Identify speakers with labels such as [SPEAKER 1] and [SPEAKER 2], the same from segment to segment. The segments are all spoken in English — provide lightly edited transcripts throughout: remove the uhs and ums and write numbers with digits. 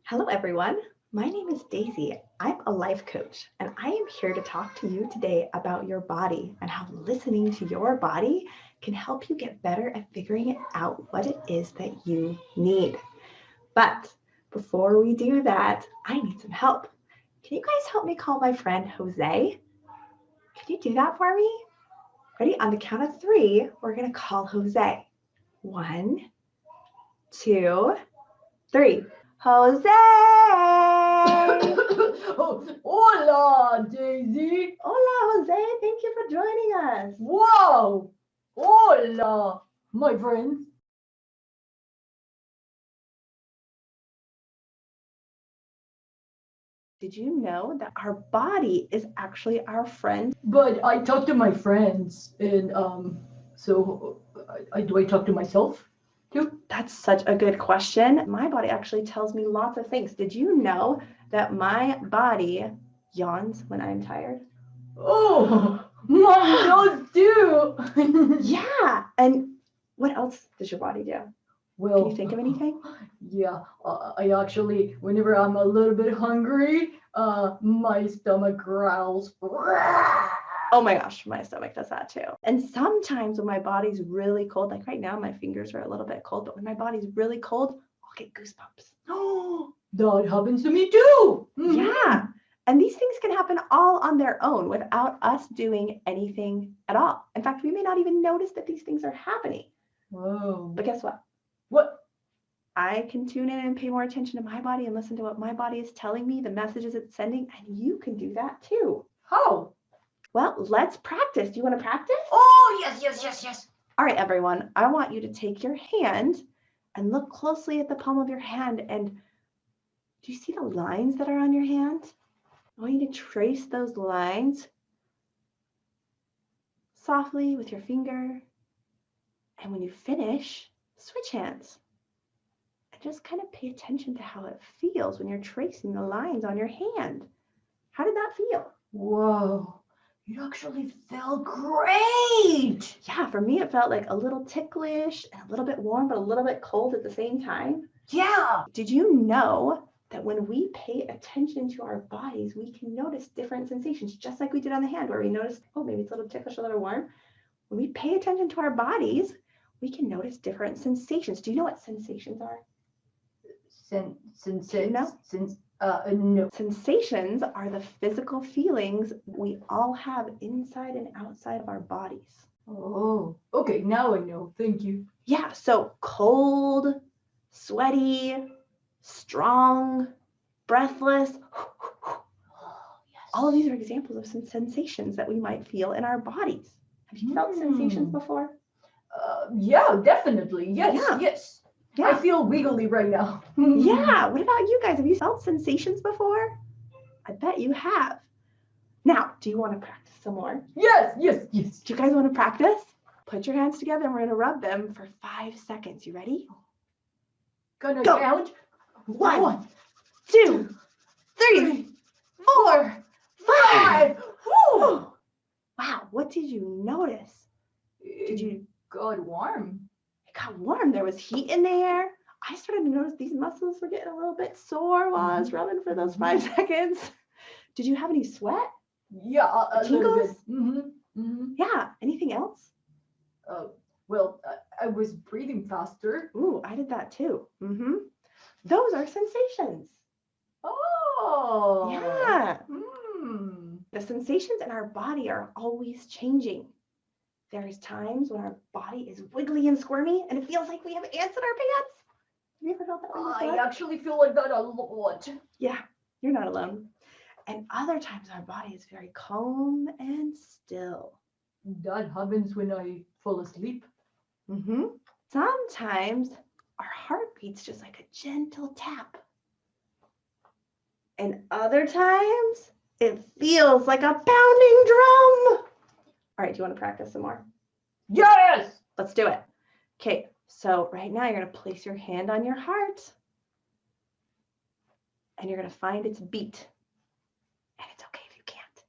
[SPEAKER 1] Hello, everyone. My name is Daisy. I'm a life coach, and I am here to talk to you today about your body and how listening to your body can help you get better at figuring out what it is that you need. But before we do that, I need some help. Can you guys help me call my friend Jose? Can you do that for me? Ready? On the count of three, we're going to call Jose. 1, 2, 3. Jose!
[SPEAKER 2] Oh, hola, Daisy.
[SPEAKER 1] Hola, Jose. Thank you for joining us.
[SPEAKER 2] Wow. Hola, my friends.
[SPEAKER 1] Did you know that our body is actually our friend?
[SPEAKER 2] But I talk to my friends, and so do I talk to myself too?
[SPEAKER 1] That's such a good question. My body actually tells me lots of things. Did you know that my body yawns when I'm tired?
[SPEAKER 2] Oh, mine does too.
[SPEAKER 1] Yeah. And what else does your body do?
[SPEAKER 2] Well,
[SPEAKER 1] Can you think of anything?
[SPEAKER 2] Yeah, I actually, whenever I'm a little bit hungry, my stomach growls.
[SPEAKER 1] Oh my gosh, my stomach does that too. And sometimes when my body's really cold, like right now, my fingers are a little bit cold, but when my body's really cold, I'll get goosebumps.
[SPEAKER 2] Oh, that happens to me too.
[SPEAKER 1] Yeah. And these things can happen all on their own without us doing anything at all. In fact, we may not even notice that these things are happening.
[SPEAKER 2] Whoa.
[SPEAKER 1] But guess what?
[SPEAKER 2] What?
[SPEAKER 1] I can tune in and pay more attention to my body and listen to what my body is telling me, the messages it's sending, and you can do that too.
[SPEAKER 2] How?
[SPEAKER 1] Well, let's practice. Do you want to practice?
[SPEAKER 2] Oh, yes.
[SPEAKER 1] All right, everyone. I want you to take your hand and look closely at the palm of your hand. And do you see the lines that are on your hand? I want you to trace those lines softly with your finger. And when you finish, switch hands. And just kind of pay attention to how it feels when you're tracing the lines on your hand. How did that feel?
[SPEAKER 2] Whoa. It actually felt great.
[SPEAKER 1] Yeah, for me, it felt like a little ticklish and a little bit warm, but a little bit cold at the same time.
[SPEAKER 2] Yeah.
[SPEAKER 1] Did you know that when we pay attention to our bodies, we can notice different sensations, just like we did on the hand, where we noticed, oh, maybe it's a little ticklish, a little warm. When we pay attention to our bodies, we can notice different sensations. Do you know what sensations are?
[SPEAKER 2] No.
[SPEAKER 1] Sensations are the physical feelings we all have inside and outside of our bodies.
[SPEAKER 2] Oh, okay. Now I know. Thank you.
[SPEAKER 1] Yeah, so cold, sweaty, strong, breathless. All of these are examples of some sensations that we might feel in our bodies. Have you felt sensations before?
[SPEAKER 2] Yeah, definitely. Yes,
[SPEAKER 1] Yeah.
[SPEAKER 2] yes.
[SPEAKER 1] Yeah.
[SPEAKER 2] I feel wiggly right now.
[SPEAKER 1] Yeah. What about you guys? Have you felt sensations before? I bet you have. Now, do you want to practice some more?
[SPEAKER 2] Yes.
[SPEAKER 1] Do you guys want to practice? Put your hands together and we're going to rub them for 5 seconds. You ready?
[SPEAKER 2] Gonna
[SPEAKER 1] Go.
[SPEAKER 2] count.
[SPEAKER 1] 1, 2, 3, 4, 5.
[SPEAKER 2] Woo!
[SPEAKER 1] Wow, what did you notice? Did you?
[SPEAKER 2] Got warm?
[SPEAKER 1] It got warm. There was heat in the air. I started to notice these muscles were getting a little bit sore while I was rubbing for those 5 seconds. Did you have any sweat?
[SPEAKER 2] Yeah, a little bit.
[SPEAKER 1] Tingles? Yeah. Anything else?
[SPEAKER 2] Well, I was breathing faster.
[SPEAKER 1] Ooh, I did that too. Those are sensations.
[SPEAKER 2] Oh.
[SPEAKER 1] Yeah. The sensations in our body are always changing. There's times when our body is wiggly and squirmy and it feels like we have ants in our pants. Have you ever felt that way before?
[SPEAKER 2] I actually feel like that a lot.
[SPEAKER 1] Yeah, you're not alone. And other times our body is very calm and still.
[SPEAKER 2] That happens when I fall asleep.
[SPEAKER 1] Sometimes our heart beats just like a gentle tap. And other times it feels like a pounding drum. All right, do you want to practice some more?
[SPEAKER 2] Yes!
[SPEAKER 1] Let's do it. Okay, so right now you're going to place your hand on your heart and you're going to find its beat. And it's okay if you can't.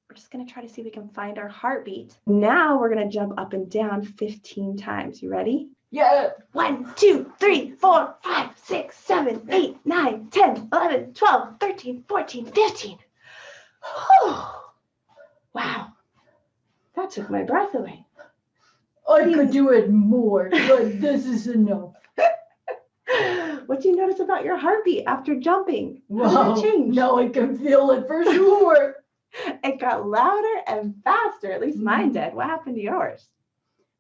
[SPEAKER 1] We're just going to try to see if we can find our heartbeat. Now we're going to jump up and down 15 times. You ready?
[SPEAKER 2] Yeah.
[SPEAKER 1] 1, 2, 3, 4, 5, 6, 7, 8, 9, 10, 11, 12, 13, 14, 15. Whew. Wow. That took my breath away.
[SPEAKER 2] I could do it more, but this is enough.
[SPEAKER 1] What do you notice about your heartbeat after jumping? How did
[SPEAKER 2] Wow.
[SPEAKER 1] that change?
[SPEAKER 2] Now I can feel it for sure.
[SPEAKER 1] It got louder and faster. At least mine did. What happened to yours?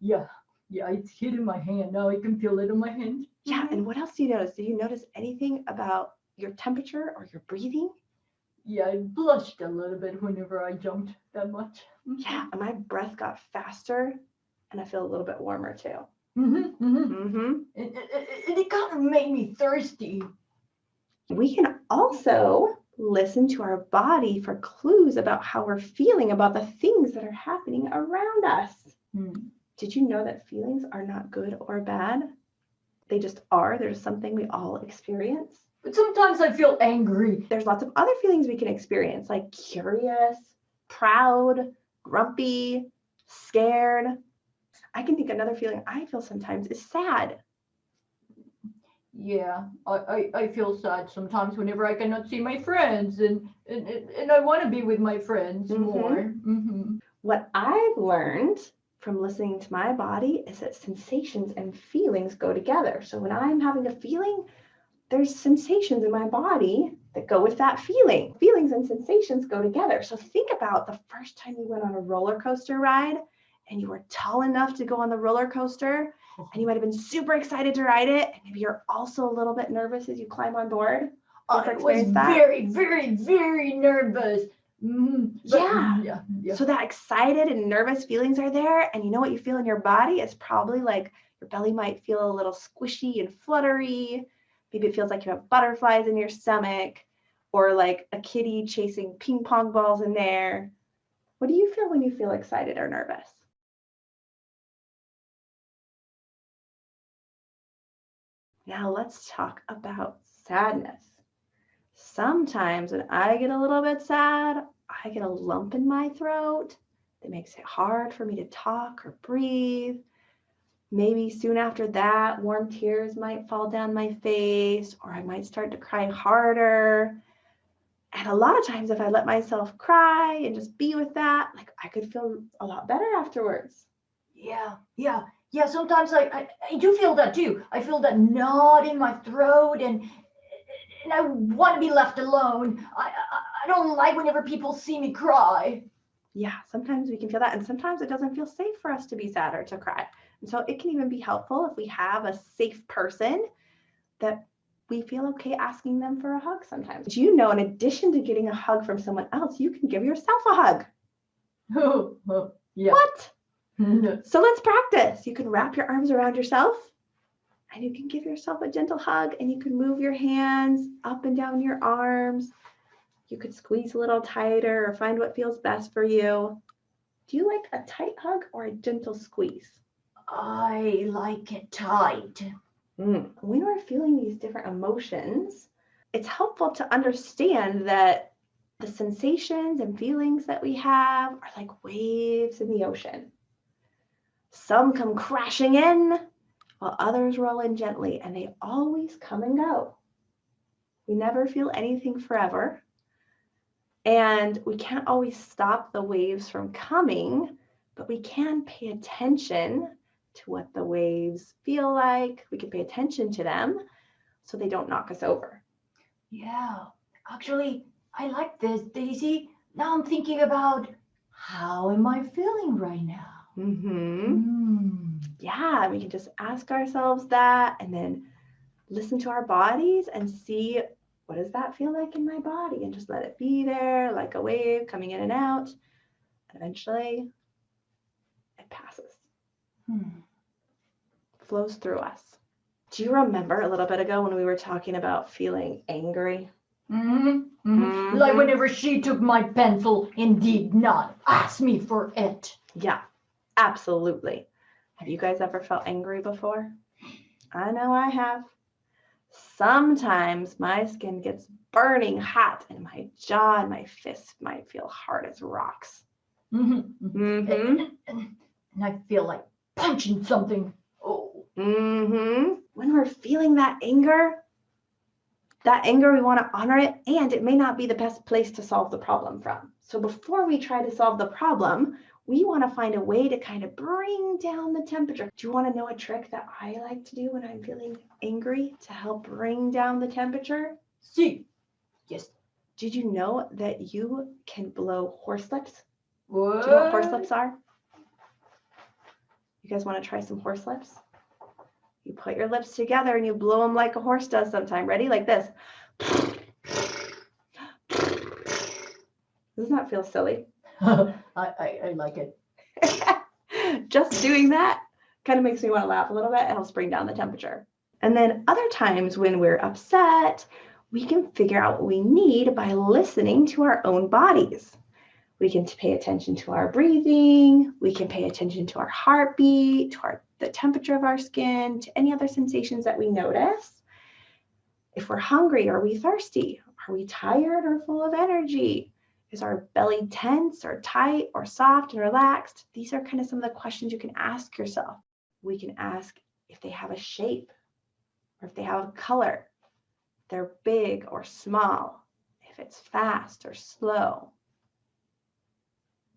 [SPEAKER 2] Yeah, it's hitting my hand. Now I can feel it on my hand.
[SPEAKER 1] Yeah, and what else do you notice? Do you notice anything about your temperature or your breathing?
[SPEAKER 2] Yeah, I blushed a little bit whenever I jumped that much.
[SPEAKER 1] Yeah, and my breath got faster and I feel a little bit warmer too.
[SPEAKER 2] And it kind of made me thirsty.
[SPEAKER 1] We can also listen to our body for clues about how we're feeling about the things that are happening around us. Did you know that feelings are not good or bad? They just are. There's something we all experience.
[SPEAKER 2] But sometimes I feel angry.
[SPEAKER 1] There's lots of other feelings we can experience, like curious, proud, grumpy, scared. I can think another feeling I feel sometimes is sad.
[SPEAKER 2] Yeah, I feel sad sometimes whenever I cannot see my friends, and I want to be with my friends more.
[SPEAKER 1] What I've learned from listening to my body is that sensations and feelings go together. So when I'm having a feeling, there's sensations in my body that go with that feeling. Feelings and sensations go together. So think about the first time you went on a roller coaster ride and you were tall enough to go on the roller coaster and you might have been super excited to ride it. And maybe you're also a little bit nervous as you climb on board.
[SPEAKER 2] I was very, very, very nervous.
[SPEAKER 1] Yeah. So that excited and nervous feelings are there. And you know what you feel in your body? It's probably like your belly might feel a little squishy and fluttery. Maybe it feels like you have butterflies in your stomach or like a kitty chasing ping pong balls in there. What do you feel when you feel excited or nervous? Now let's talk about sadness. Sometimes when I get a little bit sad, I get a lump in my throat that makes it hard for me to talk or breathe. Maybe soon after that, warm tears might fall down my face, or I might start to cry harder. And a lot of times if I let myself cry and just be with that, like I could feel a lot better afterwards.
[SPEAKER 2] Yeah, sometimes I do feel that too. I feel that knot in my throat, and I want to be left alone. I don't like whenever people see me cry.
[SPEAKER 1] Yeah, sometimes we can feel that, and sometimes it doesn't feel safe for us to be sad or to cry. And so it can even be helpful if we have a safe person that we feel okay asking them for a hug sometimes. Do you know, in addition to getting a hug from someone else, you can give yourself a hug?
[SPEAKER 2] Yeah.
[SPEAKER 1] What? So let's practice. You can wrap your arms around yourself and you can give yourself a gentle hug, and you can move your hands up and down your arms. You could squeeze a little tighter or find what feels best for you. Do you like a tight hug or a gentle squeeze?
[SPEAKER 2] I like it tight.
[SPEAKER 1] When we're feeling these different emotions, it's helpful to understand that the sensations and feelings that we have are like waves in the ocean. Some come crashing in while others roll in gently, and they always come and go. We never feel anything forever, and we can't always stop the waves from coming, but we can pay attention to what the waves feel like. We can pay attention to them so they don't knock us over.
[SPEAKER 2] Yeah, actually, I like this, Daisy. Now I'm thinking about, how am I feeling right now?
[SPEAKER 1] Yeah, we can just ask ourselves that and then listen to our bodies and see, what does that feel like in my body? And just let it be there like a wave coming in and out. And eventually it passes. Flows through us. Do you remember a little bit ago when we were talking about feeling angry?
[SPEAKER 2] Like whenever she took my pencil and did not ask me for it.
[SPEAKER 1] Yeah, absolutely. Have you guys ever felt angry before? I know I have. Sometimes my skin gets burning hot and my jaw and my fists might feel hard as rocks.
[SPEAKER 2] And I feel like punching something. Oh.
[SPEAKER 1] When we're feeling that anger, we want to honor it, and it may not be the best place to solve the problem from. So before we try to solve the problem, we want to find a way to kind of bring down the temperature. Do you want to know a trick that I like to do when I'm feeling angry to help bring down the temperature?
[SPEAKER 2] See, yes.
[SPEAKER 1] Did you know that you can blow horse lips?
[SPEAKER 2] What?
[SPEAKER 1] Do you know what horse lips are? You guys want to try some horse lips? You put your lips together and you blow them like a horse does sometime. Ready? Like this. Doesn't that feel silly?
[SPEAKER 2] I like it.
[SPEAKER 1] Just doing that kind of makes me want to laugh a little bit and helps bring down the temperature. And then other times when we're upset, we can figure out what we need by listening to our own bodies. We can pay attention to our breathing. We can pay attention to our heartbeat, to the temperature of our skin, to any other sensations that we notice. If we're hungry, are we thirsty? Are we tired or full of energy? Is our belly tense or tight or soft and relaxed? These are kind of some of the questions you can ask yourself. We can ask if they have a shape or if they have a color, if they're big or small, if it's fast or slow.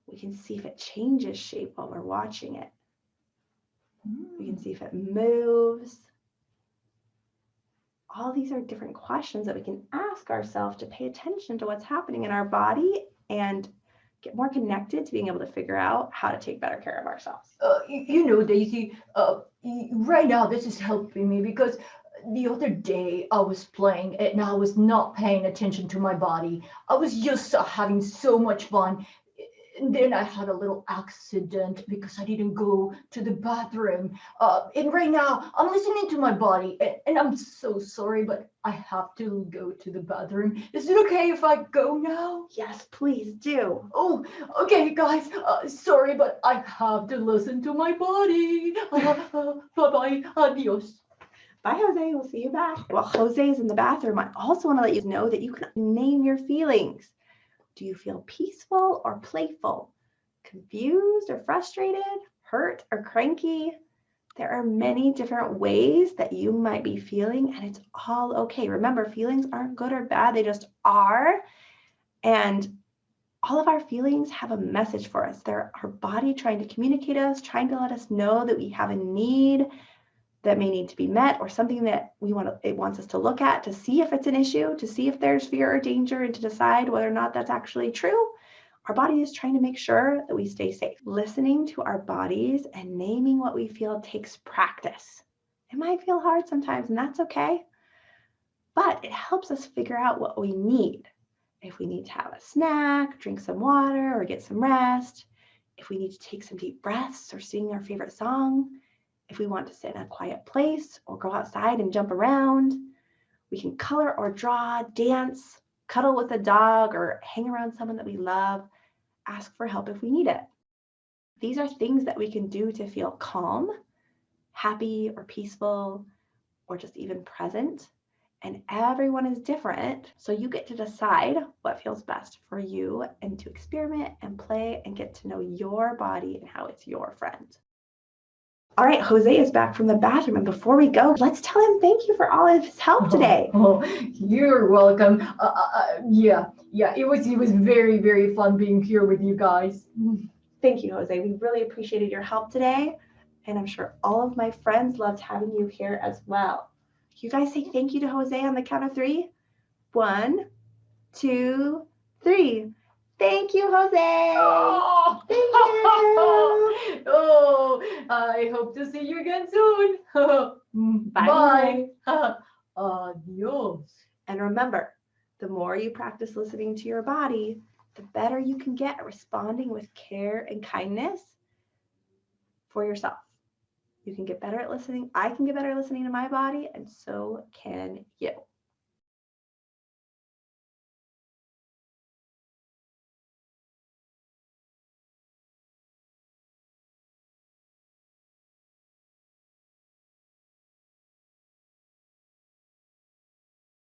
[SPEAKER 1] We can see if it changes shape while we're watching it. We can see if it moves. All these are different questions that we can ask ourselves to pay attention to what's happening in our body and get more connected to being able to figure out how to take better care of ourselves.
[SPEAKER 2] Daisy, right now this is helping me because the other day I was playing and I was not paying attention to my body. I was just having so much fun. And then I had a little accident because I didn't go to the bathroom. And right now I'm listening to my body and I'm so sorry, but I have to go to the bathroom. Is it okay if I go now?
[SPEAKER 1] Yes, please do.
[SPEAKER 2] Oh, okay, guys. Sorry, but I have to listen to my body. Bye-bye. Adios.
[SPEAKER 1] Bye, Jose. We'll see you back. While Jose is in the bathroom, I also want to let you know that you can name your feelings. Do you feel peaceful or playful? Confused or frustrated? Hurt or cranky? There are many different ways that you might be feeling, and it's all okay. Remember, feelings aren't good or bad. They just are. And all of our feelings have a message for us. They're our body trying to communicate us, trying to let us know that we have a need that may need to be met or something that it wants us to look at to see if it's an issue, to see if there's fear or danger, and to decide whether or not that's actually true. Our body is trying to make sure that we stay safe. Listening to our bodies and naming what we feel takes practice. It might feel hard sometimes, and that's okay, but it helps us figure out what we need. If we need to have a snack, drink some water, or get some rest, if we need to take some deep breaths or sing our favorite song, if we want to sit in a quiet place or go outside and jump around, we can color or draw, dance, cuddle with a dog, or hang around someone that we love, ask for help if we need it. These are things that we can do to feel calm, happy, or peaceful, or just even present. And everyone is different, so you get to decide what feels best for you and to experiment and play and get to know your body and how it's your friend. All right, Jose is back from the bathroom, and before we go, let's tell him thank you for all of his help today.
[SPEAKER 2] Oh, you're welcome. Yeah, it was very, very fun being here with you guys.
[SPEAKER 1] Thank you, Jose. We really appreciated your help today, and I'm sure all of my friends loved having you here as well. You guys say thank you to Jose on the count of 3. 1, 2, 3. Thank you, Jose.
[SPEAKER 2] Oh,
[SPEAKER 1] thank you.
[SPEAKER 2] Oh, I hope to see you again soon.
[SPEAKER 1] Bye.
[SPEAKER 2] Bye. Adios.
[SPEAKER 1] And remember, the more you practice listening to your body, the better you can get at responding with care and kindness for yourself. You can get better at listening. I can get better at listening to my body, and so can you.